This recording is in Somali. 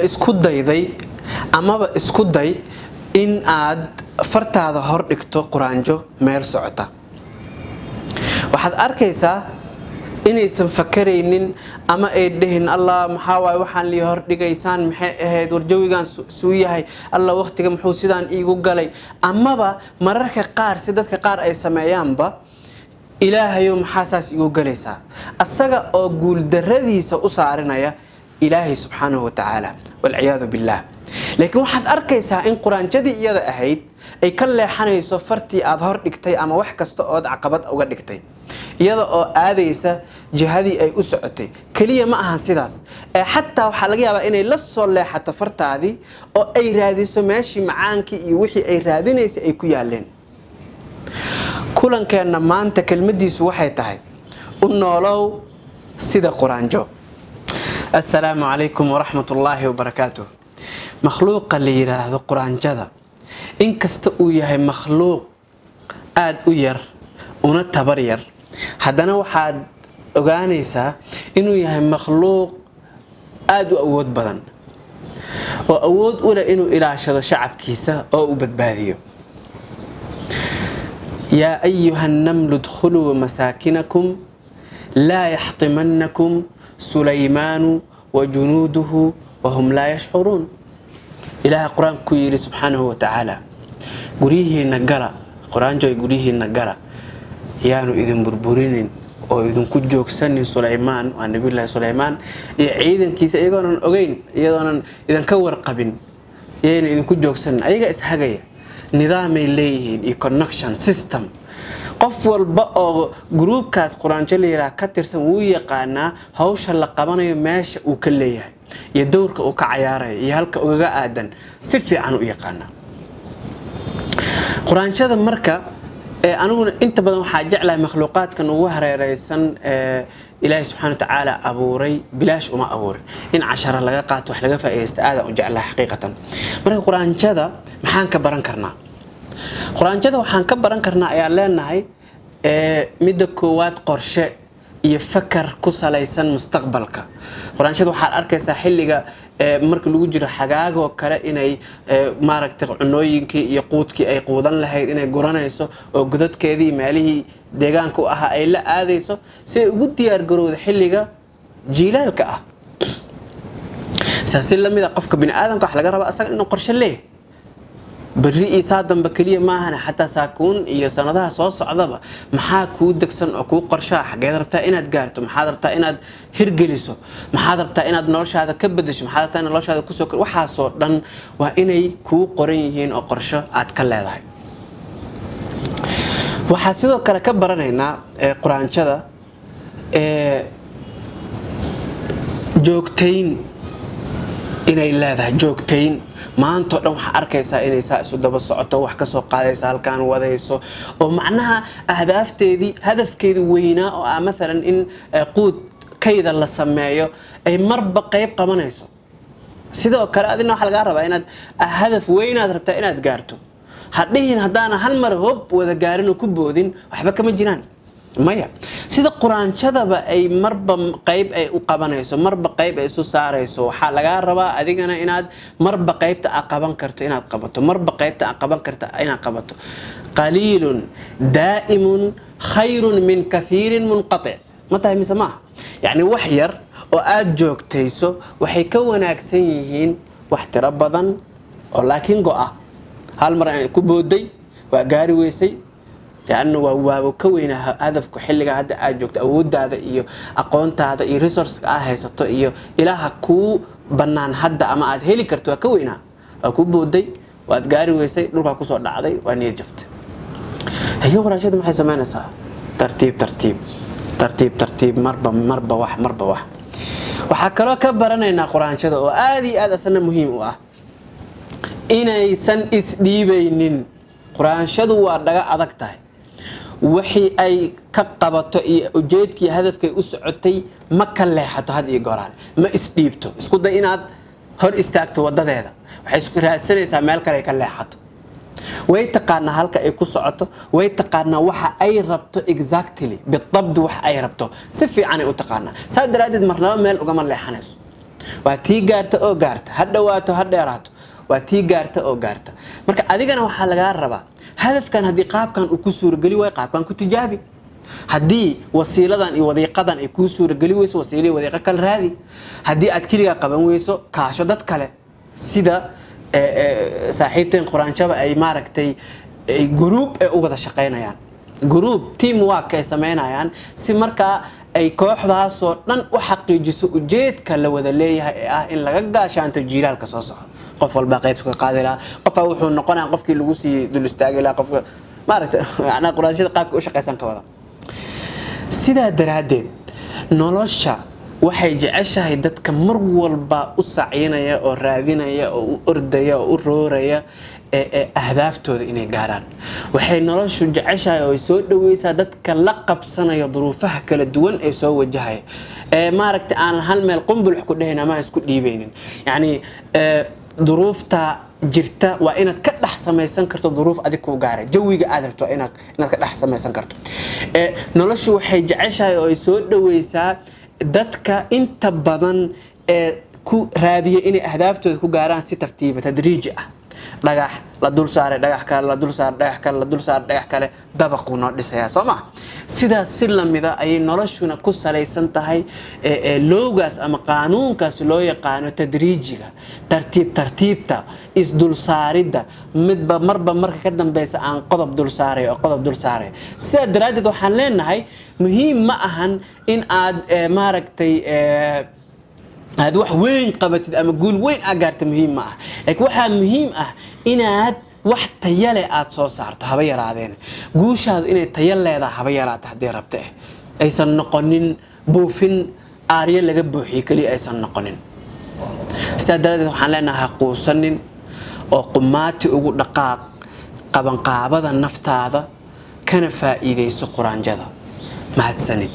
isku dayday amaba isku day in aad fartaada hor dhigto quraanjo meel socota waxaad arkaysaa inaysan fakaraynin ama ay dhahin Allah maxaa waay waxaan li hor dhigaysaan maxay ahayd warjawigan suu yahay Allah waqtiga muxuu sidaan iigu galay amaba mararka qaar si dadka qaar ay sameeyaanba ilaahayo maxaa saas iigu galaysaa asaga oo guul daradiisa u saarinaya إلهي سبحانه وتعالى والعياذ بالله لكن واحد أركيسها إن قرآن جدي يدا أهيد أي كله حنا يسافرتي أظهر دكتي أما واحد كستأود عقبات أو دكتي يدا آذيسه جهادي أي أسعتي كلية معها سداس حتى وحلاقيها بقى إني للصلاة حتى فرت هذه أو أي راديس ماشي معانك يوحي أي رادينيس أي كيالين كلن كان ما أنت كلمتي سوحي تهي قلنا لو سيدا قرآن جو السلام عليكم ورحمة الله وبركاته مخلوق اللي يراهد قرآن جدا إن كستقوي هي مخلوق آد أير ونتبرير حدنا واحد أغانيسا إنه يهي مخلوق آد أود بدن وأود أولا إنه إلى عشر شعب كيسا أو بدباديو يا أيها النمل ادخلوا مساكنكم لا يحطمنكم سليمان وجنوده وهم لا يشعرون إله القرآن كيري سبحانه وتعالى قريه نقرأ قرآن جاي قريه نقرأ يانو إذن بربورين أو إذن كجوك سن سليمان والنبي الله سليمان إذن كيس إيقانا أغين إذن كور قبن يعني إذن كجوك سن أيقا إسحاقية نظام إليهن connection system qof walba oo groupkaas quraanjo leeyahay ka tirsan uu yaqaana hawsha la qabanayo meesha uu ka leeyahay iyo doorka uu ka ciyaarayo iyo halka uu uga aadan si fiican u yaqaana quraanjada marka anigu inta badan waxa jeclahay makhluuqaadkan ugu hareeraysan ilaahay subhanahu wa ta'ala abuuray bilaash uma abuuray in 10 laga qaato wax laga faa'iideysto aad u jeclahay xaqiiqatan marka quraanjada maxaan ka baran karnaa quraanjada waxaan ka baran karnaa ayaa leenahay midda koowaad qorshe iyo fakar ku salaysan mustaqbalka quraanjada waxaad arkaysaa xilliga marka lagu jiro xagaaga oo kale inay maaragtay cunooyinkii iyo quudkii ay quudan lahayd inay guranayso oo godadkeedii meelihii deegaanka u ahaa ay la aadayso si ay ugu diyaar garowdo xilliga jiilaalka ah saasi lamida qofka bini aadamka wax laga rabaa asaga inuu qorshe leeyahay بري إسادم بكلية معهنا حتى ساكون يسندها صوص عذبة محا كود دكسن أو كود قرشة حاجة دربتها إناد جارتو محا دربتها إناد هرجلسو محا دربتها إناد نورش هذا كبدش محا دربتها إناد نورش هذا كسوك وحاسو دن وإني كو قرينيين أو قرشة أتكلم هذا وحاسيدو كلا كبرنا هنا قرآن كذا جوكتين إني لا ذا جوكتين maanta dhan waxa arkaysaa inay saa isu daba socoto wax ka soo qaadaysa halkaan wadayso oo macnaha ahdaafteedii hadafkeedu weynaa oo mesela in quud kayda la sameeyo ay marba qayb qabanayso sidoo kale adina waxa laga rabaa inaad hadaf weynaad rabtaa inaad gaarto hadhiin hadaana hal mar hoob wada gaarin oo ku boodin waxba kama jiraan maya sida quraanjadaba ay marba qayb ay u qabanayso marba qayb ay soo saarayso waxa laga rabaa adigana inaad marba qaybta qaban karto inaad qabato marba qaybta qaban karto inaad qabato qalilun daa'imun khayrun min kathirin munqati' mata misma yani wax yar oo aad joogtayso waxay ka wanaagsan yihiin wax tira badan oo laakiin go'a hal mar ay ku booday waa gaari weysay لأنه هو كوينه هدف كحلقة هذا أجوكت أود هذا إيو أقونت هذا إيو ريسورس ستو إيو إلها كو بنان هذا أما أد هيلي كرتوا كوينه أكو بودي وأتجاري ويسي نروح كوسو دعدي وأني جفت هي قراشة ما هي زمان سا ترتيب ترتيب ترتيب ترتيب مربى واحد وحكروا كبرنا إن قرآن شذا وآدي هذا سنة مهم إنا سن إسديبينين قرآن شذا وردقة أذكتها وحي أي كقبته وجدك هدفك أسعتي ما كان له حتى هذا يقرأ ما إسديبته إسكود إناد هر استاكته وده هذا وحيس كره سنة سامال كره كان له حتى ويتقارن هالك أي كسعته ويتقارن وح أي ربطه exactly بالضبط وح أي ربطه سفي عني أتقارن صار درادد مرة مال وجمال له حنس waa tii gaarta oo gaarta ha dhawaato ha dheeraato waa tii gaarta oo gaarta marka adigana waxaa lagaa rabaa hadafkan haddii qaabkan uu ku suurageli waayo qaabkan ku tijaabi haddii wasiiladan iyo wadiiqadan ay ku suurageli weyso wasiilo iyo wadiiqo kale raadi haddii aad keligaa qaban weyso kaasho dad kale sida saaxiibteen quraanshaba ay maaragtay ay group u wada shaqeynayaan group teamwork ay sameynayaan si markaa ay kooxdaasoo dhan u xaqiijiso ujeedka la wada leeyahay ee ah in laga gaashaanto jiilaalka soo socda qof walba qaybta ka qaadi lahaa qof wuxuu noqonayaa qofkii lagu sii dul istaagi lahaa qofka maaragtay macnaha quraanshada qaabka u shaqeysan ka wada sidaa daraadeed nolosha waxay jeceshahay dadka mar walba u sacinaya oo raadinaya oo u ordaya oo u rooraya أهدافتooda inay gaaraan waxay noloshu jeceshahay oo soo dhaweysaa dadka la qabsanaya duruufaha kala duwan ee soo wajahay maaragtay aan hal meel qunbul ku dhahayn ama isku dhiibeynin yani duruufta jirta waa inaad ka dhax samaysan karto duruuf adig ku gaaray jawiga aad rabto inaad ka dhax samaysan karto noloshu waxay jeceshahay oo soo dhaweysaa dadka inta badan ku raadiya inay ahdaftooda ku gaaraan si tartiib tadriiji ah dhagax la dul saaray dhagax kale la dul saaray dhagax kale la dul saaray dhagax kale dabaqu noo dhisaya Soomaa sidaas si lamida ay noloshuna ku salaysan tahay loogaas ama qaanuunkaas loo yaqaan tadriijiga tartiibta is dul saarida midba marka ka dambaysa aan qodob dul saaray sida daraadid waxaan leenahay muhiim ma ahan in aad maaragtay هذا واحد وين قبتد أما قول وين أقارت مهم معه لكن واحد مهم إناد واحد تيالي أتصو صارت هبير عادين قوش هذا إنه تيالي هذا هبير عاد هدي ربطه أيسن نقنين بوفين آريال لقى بوحي كلي أيسن نقنين سادرات حالنا هقوسنين أو قماتي أقول دقاق قابن قابضا النفط هذا كان فائدة سقران جذا ما هتسند